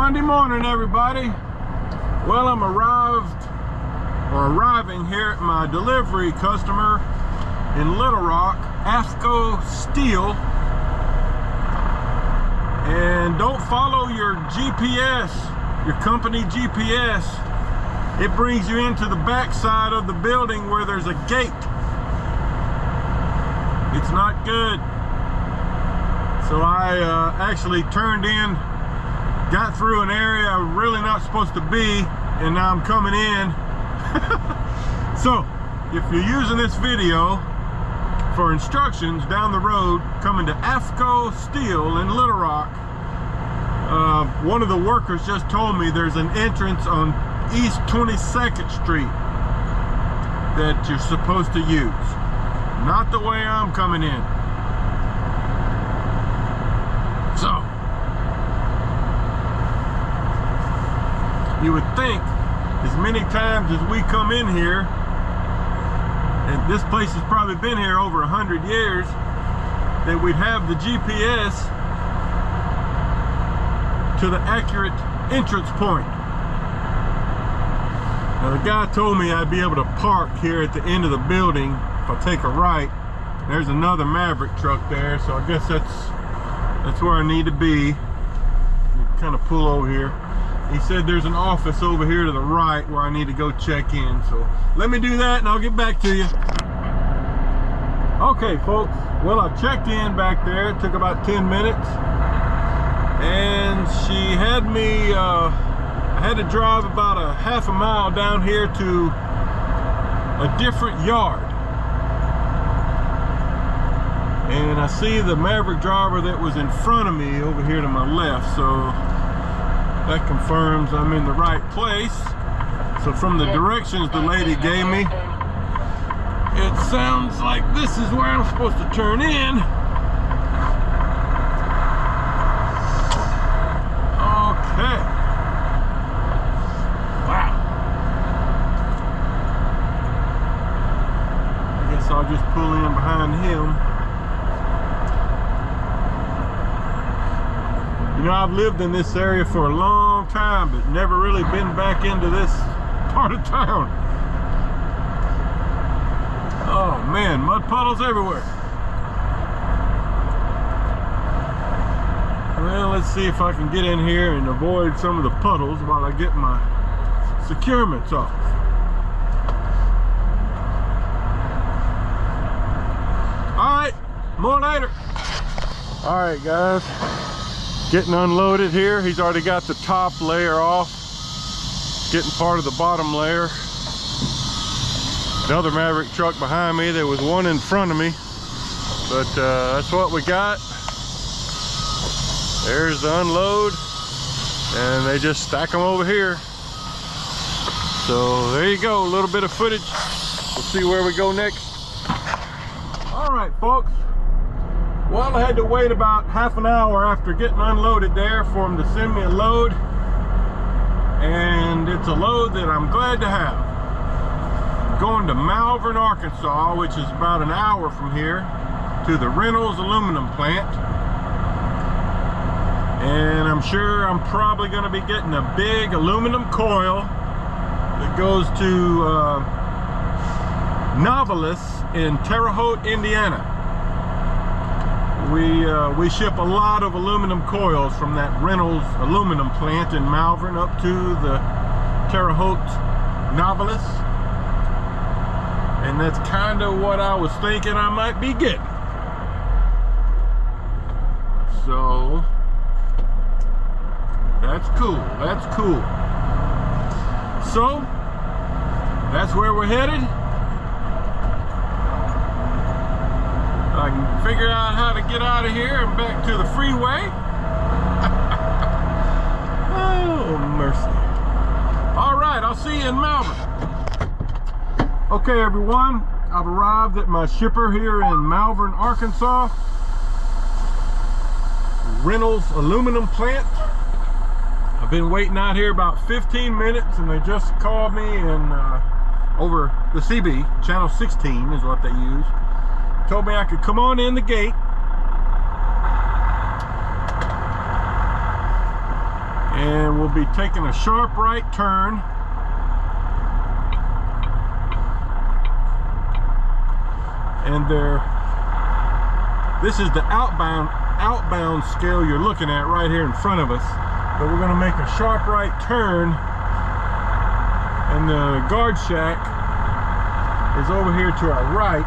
Monday morning, everybody. Well, I'm arriving here at my delivery customer in Little Rock, AFCO Steel. And don't follow your GPS, your company GPS. It brings you into the back side of the building where there's a gate. It's not good. So I actually turned in, got through an area I'm really not supposed to be, and now I'm coming in. So if you're using this video for instructions down the road coming to AFCO Steel in Little Rock, one of the workers just told me there's an entrance on East 22nd Street that you're supposed to use. Not the way I'm coming in. So you would think as many times as we come in here, and this place has probably been here over 100 years, that we'd have the GPS to the accurate entrance point. Now the guy told me I'd be able to park here at the end of the building if I take a right. There's another Maverick truck there, so I guess that's where I need to be. Kind of pull over here. He said there's an office over here to the right where I need to go check in. So let me do that and I'll get back to you. Okay, folks. Well, I checked in back there. It took about 10 minutes. And she had me, I had to drive about a half a mile down here to a different yard. And I see the Maverick driver that was in front of me over here to my left. So that confirms I'm in the right place. So from the directions the lady gave me, it sounds like this is where I'm supposed to turn in. Okay. Wow. I guess I'll just pull in behind him. You know, I've lived in this area for a long time, but never really been back into this part of town. Oh man, mud puddles everywhere. Well, let's see if I can get in here and avoid some of the puddles while I get my securements off. All right, more later. All right, guys. Getting unloaded here. He's already got the top layer off. Getting part of the bottom layer. Another Maverick truck behind me. There was one in front of me. But that's what we got. There's the unload. And they just stack them over here. So there you go. A little bit of footage. We'll see where we go next. All right, folks. Well, I had to wait about half an hour after getting unloaded there for them to send me a load. And it's a load that I'm glad to have. I'm going to Malvern, Arkansas, which is about an hour from here, to the Reynolds aluminum plant. And I'm sure I'm probably going to be getting a big aluminum coil that goes to Novelis in Terre Haute, Indiana. We ship a lot of aluminum coils from that Reynolds aluminum plant in Malvern up to the Terre Haute Novelis. And that's kind of what I was thinking I might be getting. So that's cool, that's cool. So that's where we're headed. I can figure out how to get out of here and back to the freeway. Oh, mercy. All right, I'll see you in Malvern. Okay, everyone, I've arrived at my shipper here in Malvern, Arkansas. Reynolds aluminum plant. I've been waiting out here about 15 minutes and they just called me and over the CB, channel 16 is what they use. Told me I could come on in the gate and and we'll be taking a sharp right turn. And this is the outbound scale you're looking at right here in front of us. But we're going to make a sharp right turn, and the guard shack is over here to our right.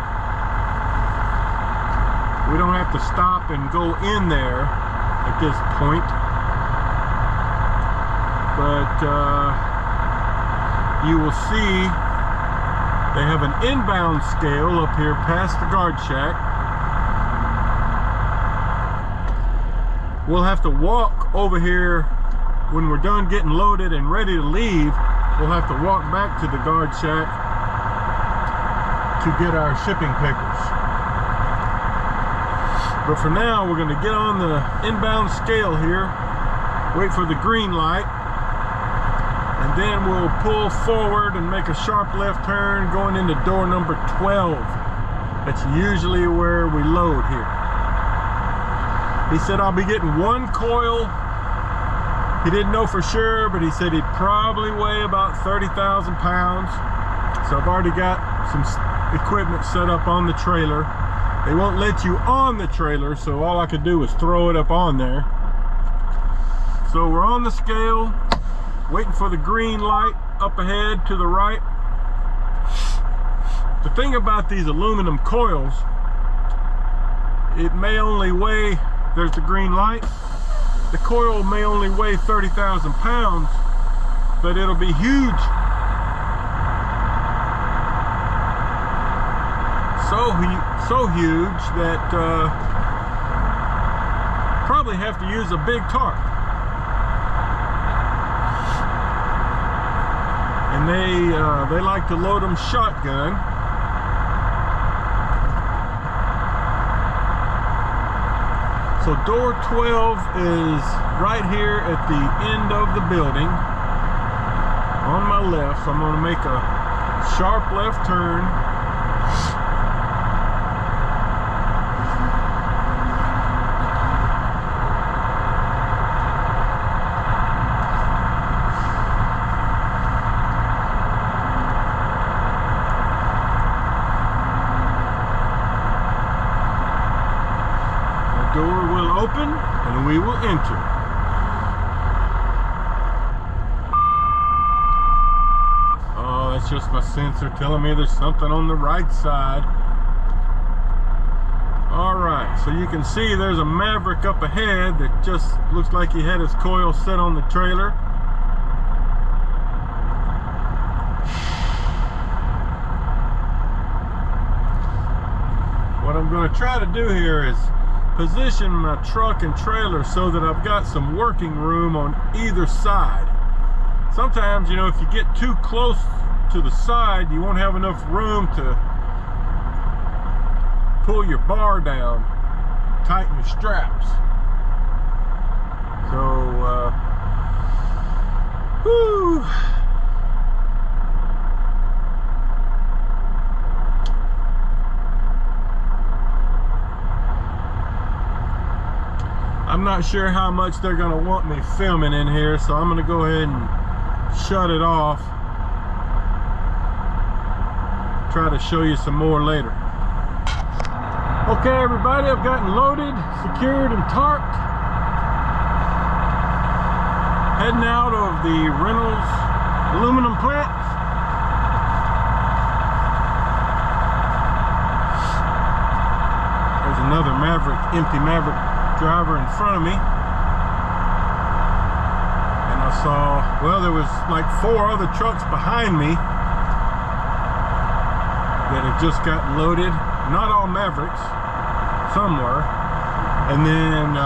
We don't have to stop and go in there at this point, but you will see they have an inbound scale up here past the guard shack. We'll have to walk over here when we're done getting loaded and ready to leave. We'll have to walk back to the guard shack to get our shipping papers. But for now, we're going to get on the inbound scale here, wait for the green light, and then we'll pull forward and make a sharp left turn going into door number 12. That's usually where we load here. He said I'll be getting one coil. He didn't know for sure, but he said he'd probably weigh about 30,000 pounds. So I've already got some equipment set up on the trailer. They won't let you on the trailer, so all I could do was throw it up on there. So we're on the scale, waiting for the green light up ahead to the right. The thing about these aluminum coils, it may only weigh, there's the green light, the coil may only weigh 30,000 pounds, but it'll be huge. So huge that probably have to use a big tarp. And they like to load them shotgun. So door 12 is right here at the end of the building on my left. So I'm going to make a sharp left turn. Door will open and we will enter. Oh, that's just my sensor telling me there's something on the right side. Alright, so you can see there's a Maverick up ahead that just looks like he had his coil set on the trailer. What I'm going to try to do here is position my truck and trailer so that I've got some working room on either side. Sometimes, you know, if you get too close to the side, you won't have enough room to pull your bar down, tighten your straps. So, whew. I'm not sure how much they're going to want me filming in here, so I'm going to go ahead and shut it off. Try to show you some more later. Okay, everybody, I've gotten loaded, secured, and tarped. Heading out of the Reynolds aluminum plant. There's another Maverick, empty Maverick driver in front of me, and I saw, well, there was like 4 other trucks behind me that had just gotten loaded. Not all Mavericks, some were. And then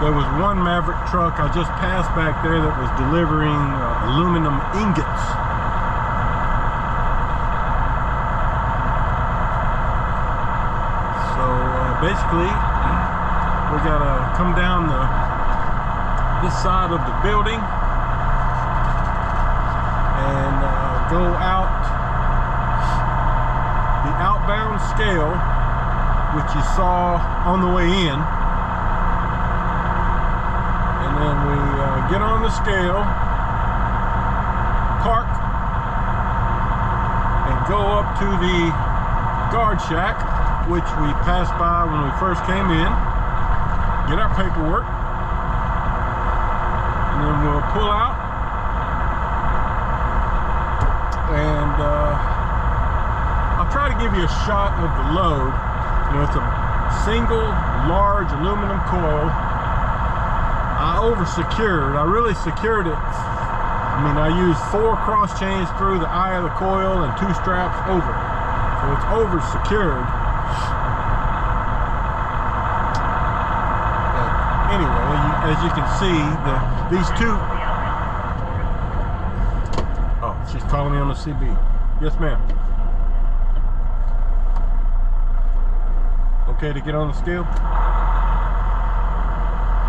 there was one Maverick truck I just passed back there that was delivering aluminum ingots. So basically, we gotta come down this side of the building and go out the outbound scale, which you saw on the way in, and then we get on the scale, park, and go up to the guard shack, which we passed by when we first came in, get our paperwork, and then we'll pull out and I'll try to give you a shot of the load. You know, it's a single large aluminum coil. I over-secured. I really secured it. I mean, I used 4 cross chains through the eye of the coil and 2 straps over. So it's over-secured. But anyway, as you can see, these two... Oh, she's calling me on the CB. Yes, ma'am. Okay to get on the scale?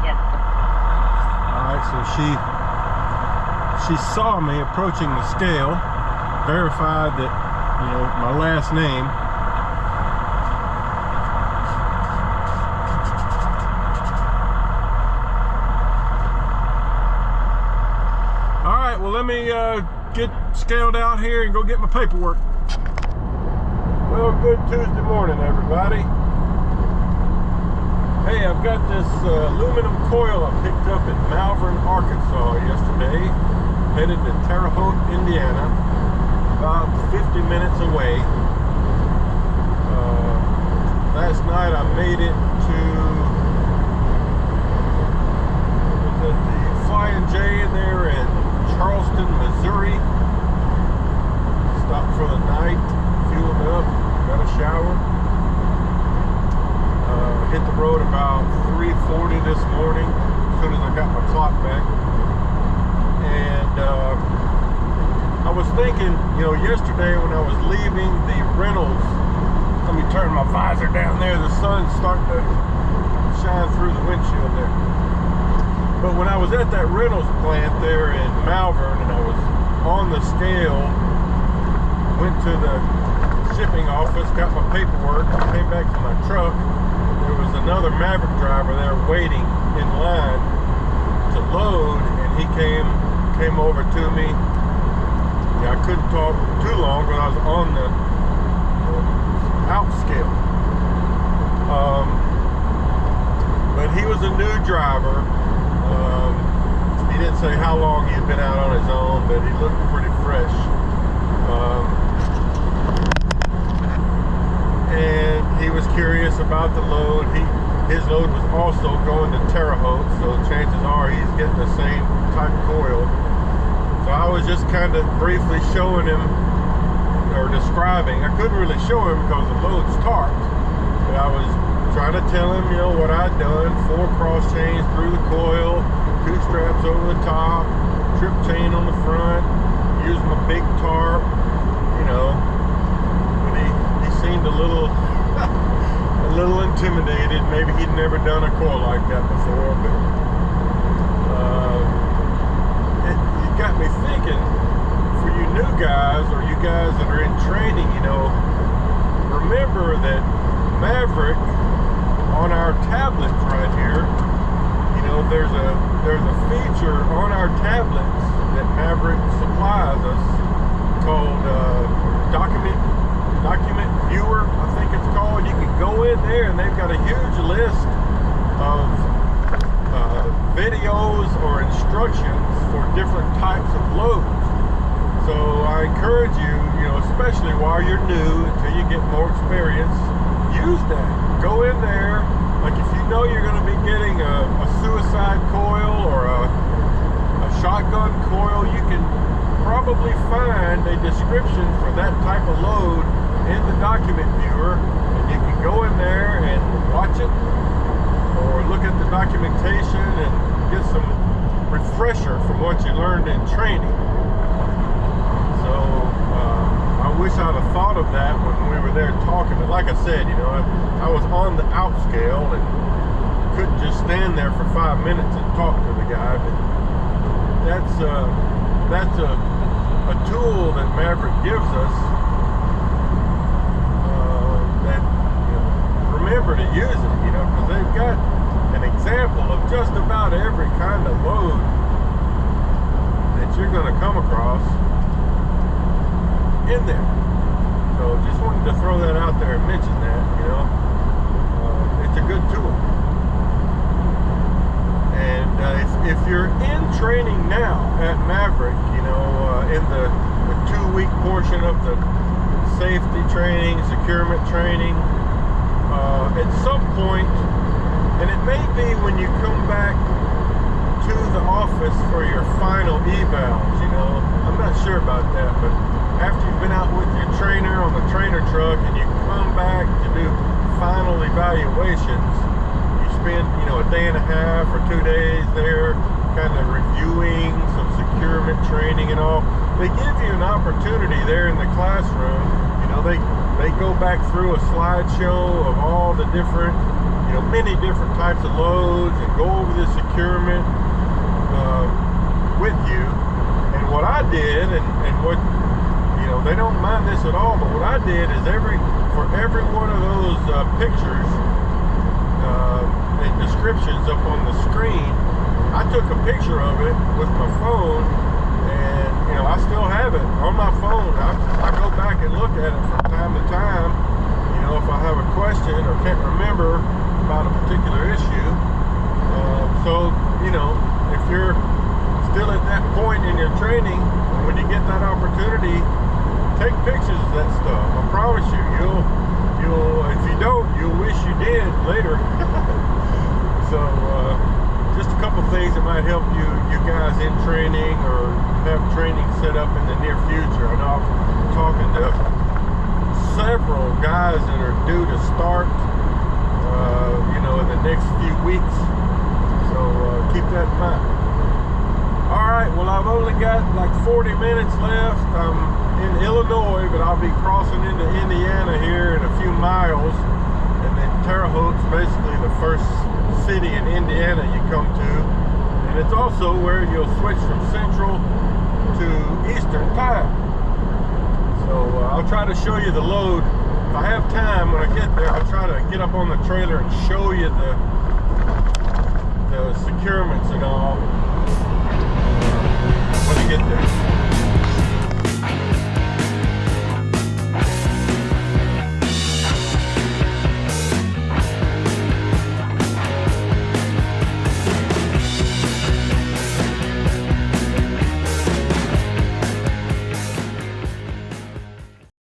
Yes. Alright, so she saw me approaching the scale, verified that, you know, my last name. Alright, well, let me get scaled out here and go get my paperwork. Well, good Tuesday morning, everybody. Hey, I've got this aluminum coil I picked up in Malvern, Arkansas yesterday, headed to Terre Haute, Indiana, about 50 minutes away. Last night I made it to the Flying J there in Charleston, Missouri. Stopped for the night, fueled up, got a shower. Hit the road about 3:40 this morning, as soon as I got my clock back. And I was thinking, you know, yesterday when I was leaving the rentals, let me turn my visor down there, the sun's starting to shine through the windshield there. But when I was at that rentals plant there in Malvern and I was on the scale, went to the shipping office, got my paperwork, came back to my truck. There was another Maverick driver there waiting in line to load, and he came over to me. Yeah, I couldn't talk too long because I was on the out scale. But he was a new driver. He didn't say how long he had been out on his own, but he looked pretty fresh. And he was curious about the load. His load was also going to Terre Haute, so chances are he's getting the same type of coil. So I was just kind of briefly showing him, or describing. I couldn't really show him because the load's tarped, but I was trying to tell him, you know, what I'd done. 4 cross chains through the coil, 2 straps over the top, trip chain on the front, using my big tarp, you know. Seemed a little intimidated. Maybe he'd never done a coil like that before, but it got me thinking, for you new guys or you guys that are in training, you know, remember that Maverick on our tablets right here, you know, there's a feature on our tablets that Maverick supplies us called document viewer, I think it's called. You can go in there and they've got a huge list of videos or instructions for different types of loads. So I encourage you, you know, especially while you're new, until you get more experience, use that. Go in there, like if you know you're going to be getting a suicide coil or a shotgun coil, you can probably find a description for that type of load in the document viewer, and you can go in there and watch it or look at the documentation and get some refresher from what you learned in training. So I wish I'd have thought of that when we were there talking, but like I said, you know, I was on the out scale and couldn't just stand there for 5 minutes and talk to the guy. But that's a tool that Maverick gives us. Remember to use it, you know, because they've got an example of just about every kind of load you're going to come across in there. So just wanted to throw that out there and mention that, you know. It's a good tool. And if you're in training now at Maverick, you know, in the 2-week portion of the safety training, securement training, at some point, and it may be when you come back to the office for your final evals, you know, I'm not sure about that, but after you've been out with your trainer on the trainer truck and you come back to do final evaluations, you spend, you know, a day and a half or 2 days there kind of reviewing some securement training and all. They give you an opportunity there in the classroom. You know, they go back through a slideshow of all the different, you know, many different types of loads and go over the securement with you. And what I did, and what, you know, they don't mind this at all, but what I did is for every one of those pictures and descriptions up on the screen, I took a picture of it with my phone, and, you know, I still have it on my phone. I go back and look at it from time to time, you know, if I have a question or can't remember about a particular issue. So, you know, if you're still at that point in your training, when you get that opportunity, take pictures of that stuff. I promise you, you'll if you don't, you'll wish you did later. So, just a couple things that might help you guys in training or have training set up in the near future. I know I'm talking to several guys that are due to start, you know, in the next few weeks. So keep that in mind. All right, well, I've only got like 40 minutes left. I'm in Illinois, but I'll be crossing into Indiana here in a few miles. And then Terre Haute's basically the first city in Indiana you come to. And it's also where you'll switch from Central to Eastern time. So I'll try to show you the load. If I have time, when I get there, I'll try to get up on the trailer and show you the securements and all when I get there.